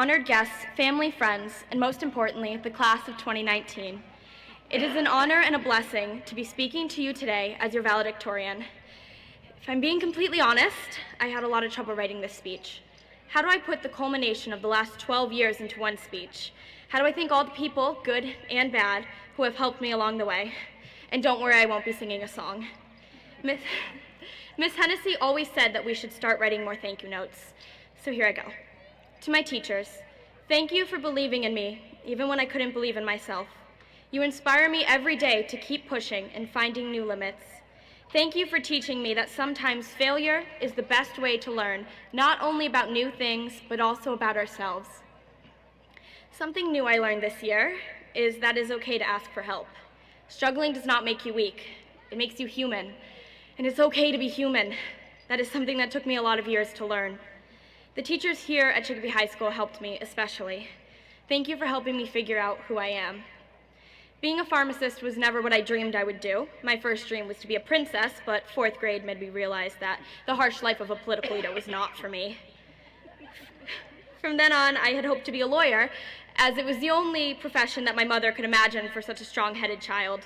honored guests, family, friends, and most importantly, the class of 2019. It is an honor and a blessing to be speaking to you today as your valedictorian. If I'm being completely honest, I had a lot of trouble writing this speech. How do I put the culmination of the last 12 years into one speech? How do I thank all the people, good and bad, who have helped me along the way? And don't worry, I won't be singing a song. Miss Hennessy always said that we should start writing more thank you notes. So here I go. To my teachers, thank you for believing in me, even when I couldn't believe in myself. You inspire me every day to keep pushing and finding new limits. Thank you for teaching me that sometimes failure is the best way to learn, not only about new things, but also about ourselves. Something new I learned this year is that it's okay to ask for help. Struggling does not make you weak. It makes you human. And it's okay to be human. That is something that took me a lot of years to learn. The teachers here at Chicopee High School helped me especially. Thank you for helping me figure out who I am. Being a pharmacist was never what I dreamed I would do. My first dream was to be a princess, but fourth grade made me realize that the harsh life of a political leader was not for me. From then on, I had hoped to be a lawyer, as it was the only profession that my mother could imagine for such a strong-headed child.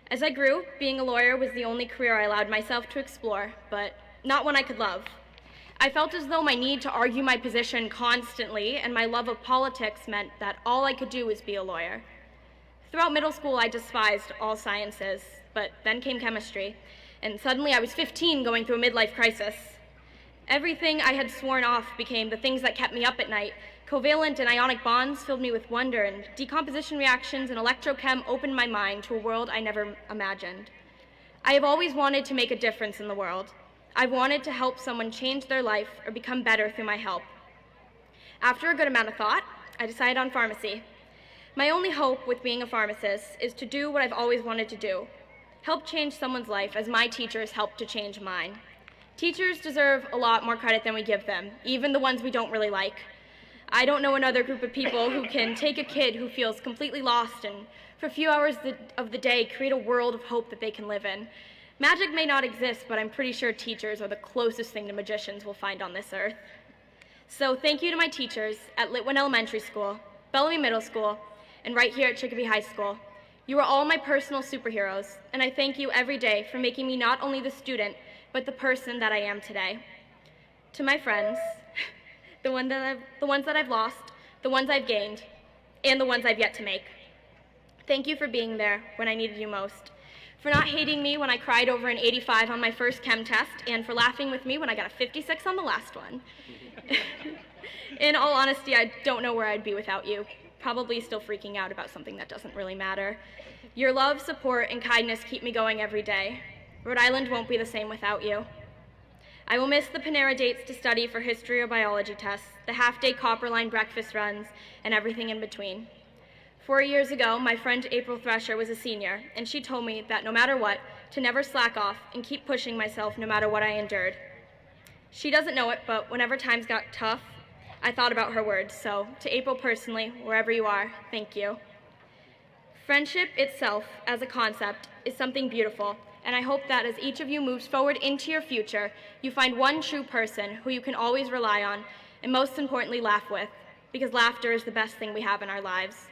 As I grew, being a lawyer was the only career I allowed myself to explore, but not one I could love. I felt as though my need to argue my position constantly and my love of politics meant that all I could do was be a lawyer. Throughout middle school, I despised all sciences, but then came chemistry, and suddenly I was 15 going through a midlife crisis. Everything I had sworn off became the things that kept me up at night. Covalent and ionic bonds filled me with wonder, and decomposition reactions and electrochem opened my mind to a world I never imagined. I have always wanted to make a difference in the world. I've wanted to help someone change their life or become better through my help. After a good amount of thought, I decided on pharmacy. My only hope with being a pharmacist is to do what I've always wanted to do, help change someone's life as my teachers helped to change mine. Teachers deserve a lot more credit than we give them, even the ones we don't really like. I don't know another group of people who can take a kid who feels completely lost and for a few hours of the day create a world of hope that they can live in. Magic may not exist, but I'm pretty sure teachers are the closest thing to magicians we'll find on this earth. So thank you to my teachers at Litwin Elementary School, Bellamy Middle School, and right here at Chicopee High School. You are all my personal superheroes, and I thank you every day for making me not only the student, but the person that I am today. To my friends, the ones that I've lost, the ones I've gained, and the ones I've yet to make. Thank you for being there when I needed you most, for not hating me when I cried over an 85 on my first chem test, and for laughing with me when I got a 56 on the last one. In all honesty, I don't know where I'd be without you. Probably still freaking out about something that doesn't really matter. Your love, support, and kindness keep me going every day. Rhode Island won't be the same without you. I will miss the Panera dates to study for history or biology tests, the half-day Copper Line breakfast runs, and everything in between. 4 years ago, my friend April Thresher was a senior, and she told me that no matter what, to never slack off and keep pushing myself no matter what I endured. She doesn't know it, but whenever times got tough, I thought about her words, so to April personally, wherever you are, thank you. Friendship itself, as a concept, is something beautiful, and I hope that as each of you moves forward into your future, you find one true person who you can always rely on, and most importantly, laugh with, because laughter is the best thing we have in our lives.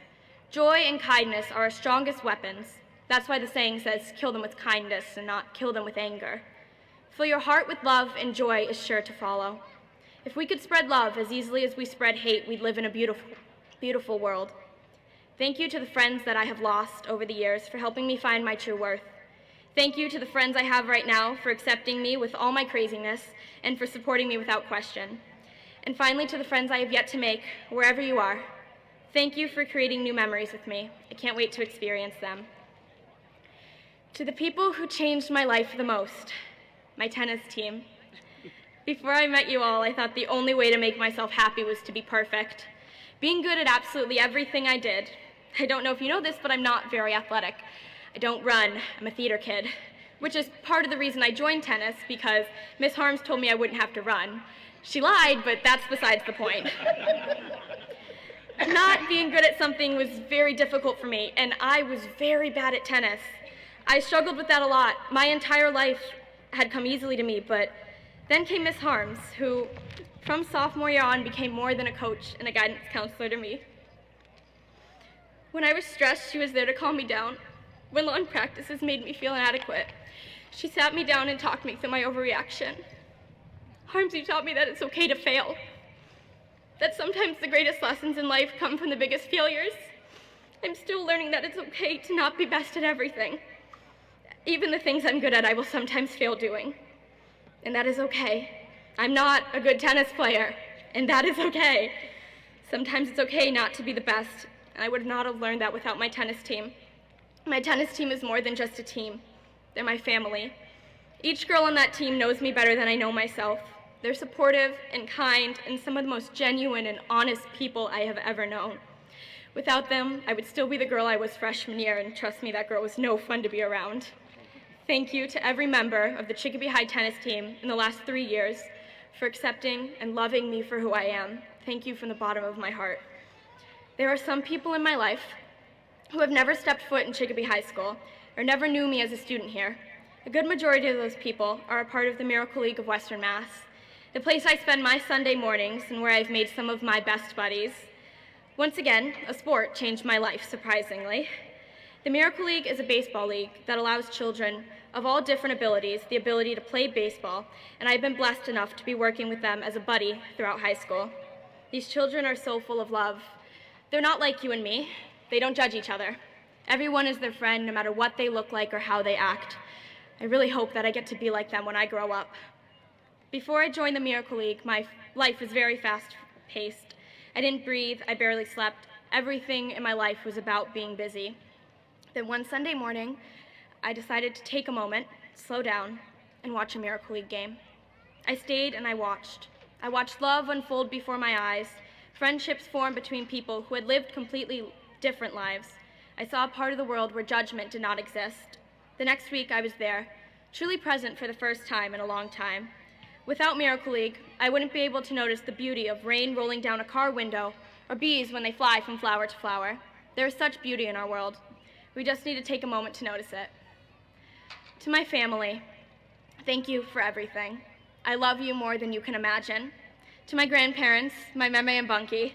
Joy and kindness are our strongest weapons. That's why the saying says, kill them with kindness and not kill them with anger. Fill your heart with love, and joy is sure to follow. If we could spread love as easily as we spread hate, we'd live in a beautiful, beautiful world. Thank you to the friends that I have lost over the years for helping me find my true worth. Thank you to the friends I have right now for accepting me with all my craziness and for supporting me without question. And finally, to the friends I have yet to make, wherever you are, thank you for creating new memories with me. I can't wait to experience them. To the people who changed my life the most, my tennis team. Before I met you all, I thought the only way to make myself happy was to be perfect. Being good at absolutely everything I did. I don't know if you know this, but I'm not very athletic. I don't run, I'm a theater kid, which is part of the reason I joined tennis, because Miss Harms told me I wouldn't have to run. She lied, but that's besides the point. Not being good at something was very difficult for me, and I was very bad at tennis. I struggled with that a lot. My entire life had come easily to me, but then came Miss Harms, who From sophomore year on, became more than a coach and a guidance counselor to me. When I was stressed, she was there to calm me down. When lawn practices made me feel inadequate, she sat me down and talked me through my overreaction. Harmsy taught me that it's okay to fail, that sometimes the greatest lessons in life come from the biggest failures. I'm still learning that it's okay to not be best at everything. Even the things I'm good at, I will sometimes fail doing. And that is okay. I'm not a good tennis player, and that is okay. Sometimes it's okay not to be the best, and I would not have learned that without my tennis team. My tennis team is more than just a team. They're my family. Each girl on that team knows me better than I know myself. They're supportive and kind and some of the most genuine and honest people I have ever known. Without them, I would still be the girl I was freshman year, and trust me, that girl was no fun to be around. Thank you to every member of the Chicopee High tennis team in the last 3 years for accepting and loving me for who I am. Thank you from the bottom of my heart. There are some people in my life who have never stepped foot in Chicopee High School or never knew me as a student here. A good majority of those people are a part of the Miracle League of Western Mass, the place I spend my Sunday mornings and where I've made some of my best buddies. Once again, a sport changed my life, surprisingly. The Miracle League is a baseball league that allows children of all different abilities the ability to play baseball, and I've been blessed enough to be working with them as a buddy throughout high school. These children are so full of love. They're not like you and me. They don't judge each other. Everyone is their friend, no matter what they look like or how they act. I really hope that I get to be like them when I grow up. Before I joined the Miracle League, my life was very fast-paced. I didn't breathe, I barely slept. Everything in my life was about being busy. Then one Sunday morning, I decided to take a moment, slow down, and watch a Miracle League game. I stayed and I watched. I watched love unfold before my eyes, friendships form between people who had lived completely different lives. I saw a part of the world where judgment did not exist. The next week I was there, truly present for the first time in a long time. Without Miracle League, I wouldn't be able to notice the beauty of rain rolling down a car window or bees when they fly from flower to flower. There is such beauty in our world. We just need to take a moment to notice it. To my family, thank you for everything. I love you more than you can imagine. To my grandparents, my meme and bunkie,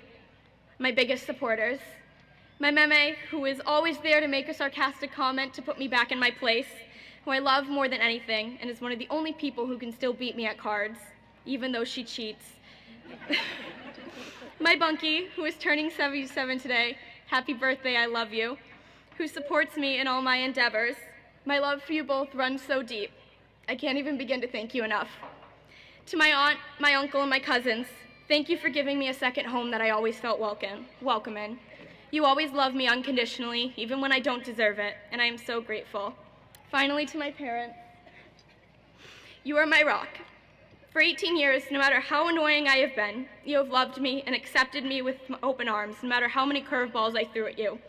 my biggest supporters, my meme who is always there to make a sarcastic comment to put me back in my place, who I love more than anything and is one of the only people who can still beat me at cards, even though she cheats. My bunkie, who is turning 77 today, happy birthday, I love you, who supports me in all my endeavors. My love for you both runs so deep. I can't even begin to thank you enough. To my aunt, my uncle, and my cousins, thank you for giving me a second home that I always felt welcome in. You always love me unconditionally, even when I don't deserve it, and I am so grateful. Finally, to my parents, you are my rock. For 18 years, no matter how annoying I have been, you have loved me and accepted me with open arms, no matter how many curveballs I threw at you.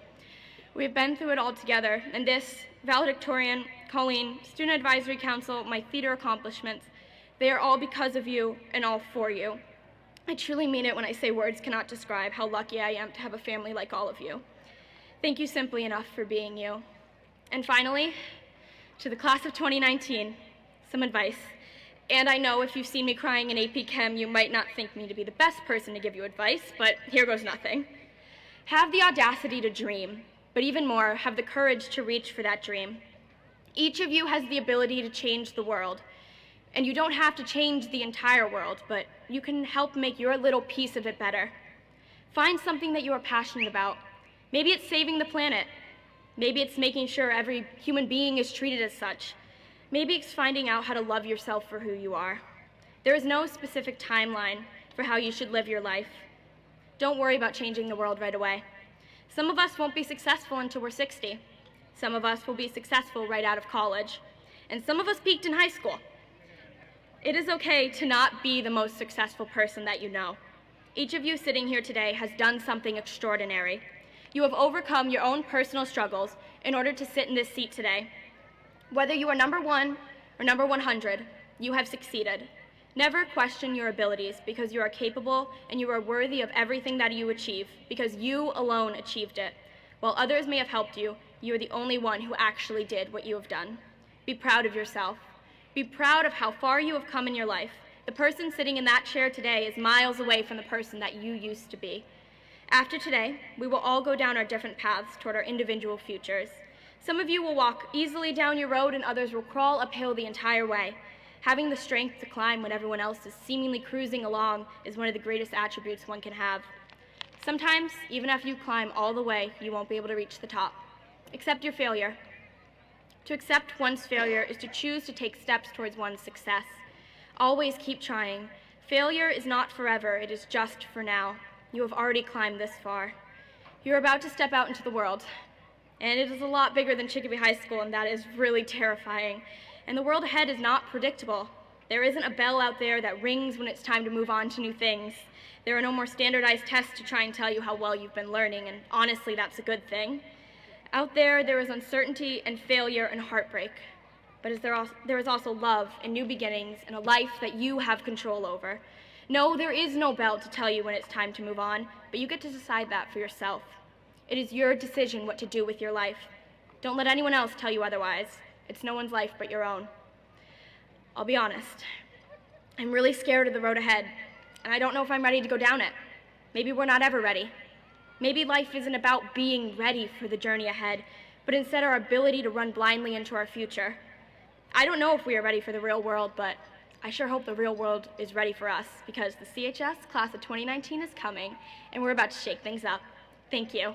We have been through it all together, and this, Valedictorian, Colleen, Student Advisory Council, my theater accomplishments, they are all because of you and all for you. I truly mean it when I say words cannot describe how lucky I am to have a family like all of you. Thank you simply enough for being you. And finally, to the class of 2019, some advice. And I know if you've seen me crying in AP Chem, you might not think me to be the best person to give you advice, but here goes nothing. Have the audacity to dream, but even more, have the courage to reach for that dream. Each of you has the ability to change the world, and you don't have to change the entire world, but you can help make your little piece of it better. Find something that you are passionate about. Maybe it's saving the planet. Maybe it's making sure every human being is treated as such. Maybe it's finding out how to love yourself for who you are. There is no specific timeline for how you should live your life. Don't worry about changing the world right away. Some of us won't be successful until we're 60. Some of us will be successful right out of college. And some of us peaked in high school. It is okay to not be the most successful person that you know. Each of you sitting here today has done something extraordinary. You have overcome your own personal struggles in order to sit in this seat today. Whether you are number 1 or number 100, you have succeeded. Never question your abilities because you are capable and you are worthy of everything that you achieve because you alone achieved it. While others may have helped you, you are the only one who actually did what you have done. Be proud of yourself. Be proud of how far you have come in your life The person sitting in that chair today is miles away from the person that you used to be. After today, we will all go down our different paths toward our individual futures. Some of you will walk easily down your road and others will crawl uphill the entire way. Having the strength to climb when everyone else is seemingly cruising along is one of the greatest attributes one can have. Sometimes, even after you climb all the way, you won't be able to reach the top. Accept your failure. To accept one's failure is to choose to take steps towards one's success. Always keep trying. Failure is not forever, it is just for now. You have already climbed this far. You're about to step out into the world, and it is a lot bigger than Chicopee High School, and that is really terrifying. And the world ahead is not predictable. There isn't a bell out there that rings when it's time to move on to new things. There are no more standardized tests to try and tell you how well you've been learning, and honestly, that's a good thing. Out there is uncertainty and failure and heartbreak, but there is also love and new beginnings and a life that you have control over. No, there is no bell to tell you when it's time to move on, but you get to decide that for yourself. It is your decision what to do with your life. Don't let anyone else tell you otherwise. It's no one's life but your own. I'll be honest. I'm really scared of the road ahead, and I don't know if I'm ready to go down it. Maybe we're not ever ready. Maybe life isn't about being ready for the journey ahead, but instead our ability to run blindly into our future. I don't know if we are ready for the real world, but I sure hope the real world is ready for us, because the CHS class of 2019 is coming, and we're about to shake things up. Thank you.